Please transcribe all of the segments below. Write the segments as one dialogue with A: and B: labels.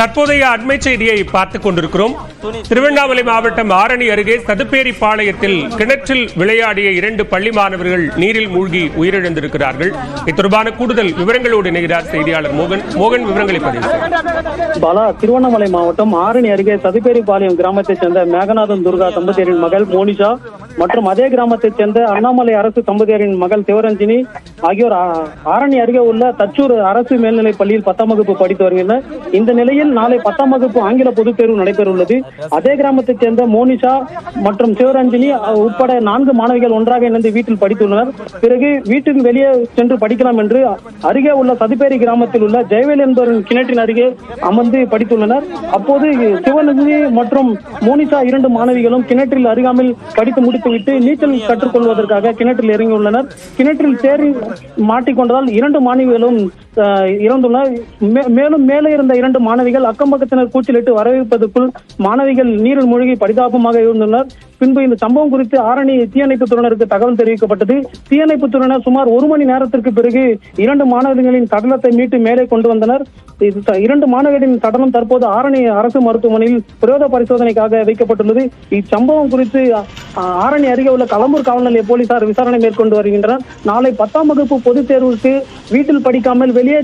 A: தற்போதைய அண்மை செய்தியை பார்த்துக் கொண்டிருக்கிறோம். திருவண்ணாமலை மாவட்டம் ஆரணி அருகே சதுப்பேரிபாளையத்தில் கிணற்றில் விளையாடிய 2 பள்ளி மாணவர்கள் நீரில் மூழ்கி உயிரிழந்திருக்கிறார்கள். இது தொடர்பான கூடுதல் விவரங்களோடு இணைகிறார் செய்தியாளர் மோகன். விவரங்களை பதிவு
B: பாலா. திருவண்ணாமலை மாவட்டம் ஆரணி அருகே சதுப்பேரிபாளையம் கிராமத்தைச் சேர்ந்த மேகநாதன் துர்கா தம்பதியரின் மகள் மோனிஷா மற்றும் அதே கிராமத்தைச் சேர்ந்த அண்ணாமலை அரசு தம்பதியரின் மகள் சிவரஞ்சினி ஆகியோர் ஆரணி அருகே உள்ள தச்சூர் அரசு மேல்நிலைப் பள்ளியில் 10ஆம் வகுப்பு படித்து வருகின்றனர். இந்த நிலையில் நாளை 10ஆம் வகுப்பு ஆங்கில பொதுத் தேர்வு நடைபெறவுள்ளது. அதே கிராமத்தைச் சேர்ந்த மோனிஷா மற்றும் சிவரஞ்சினி உட்பட 4 மாணவிகள் ஒன்றாக இணைந்து வீட்டில் படித்துள்ளனர். பிறகு வீட்டின் வெளியே சென்று படிக்கலாம் என்று அருகே உள்ள சதுப்பேரி கிராமத்தில் உள்ள ஜெயவேல் என்பவரின் கிணற்றின் அருகே அமர்ந்து படித்துள்ளனர். அப்போது சிவரஞ்சினி மற்றும் மோனிஷா 2 மாணவிகளும் கிணற்றில் அருகாமல் படித்து முடித்துவிட்டு நீச்சல் கற்றுக்கொள்வதற்காக கிணற்றில் இறங்கியுள்ளனர். கிணற்றில் சேரி மாட்டிக்கொண்டதால் 2 மாணவிகளும் இறந்துள்ளனர். மேலும் மேலே இருந்த 2 மாணவிகள் அக்கம் பக்கத்தினர் கூச்சலிட்டு வரவேற்பதற்குள் மாணவிகள் நீரில் மூழ்கி பரிதாபமாக இருந்துள்ளனர். பின்பு இந்த சம்பவம் குறித்து ஆரணி தீயணைப்புத் துறையினருக்கு தகவல் தெரிவிக்கப்பட்டது. தீயணைப்புத் துறையினர் சுமார் 1 மணி நேரத்திற்கு பிறகு 2 மாணவர்களின் சடலத்தை மீட்டு மேலே கொண்டு வந்தனர். 2 மாணவர்களின் சடலம் தற்போது ஆரணி அரசு மருத்துவமனையில் பிரேத பரிசோதனைக்காக வைக்கப்பட்டுள்ளது. இச்சம்பவம் குறித்து ஆரணி அருகே உள்ள களம்பூர் காவல் நிலைய போலீசார் விசாரணை மேற்கொண்டு வருகின்றனர். நாளை 10ஆம் வகுப்பு பொதுத் தேர்வுக்கு வீட்டில் படிக்காமல் வெளியே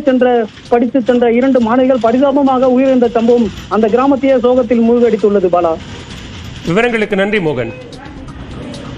B: படித்து சென்ற 2 மாணவிகள் பரிதாபமாக உயிரிழந்த சம்பவம் அந்த கிராமத்தையே சோகத்தில் மூழ்கடித்துள்ளது. பாலா,
A: விவரங்களுக்கு நன்றி மோகன்.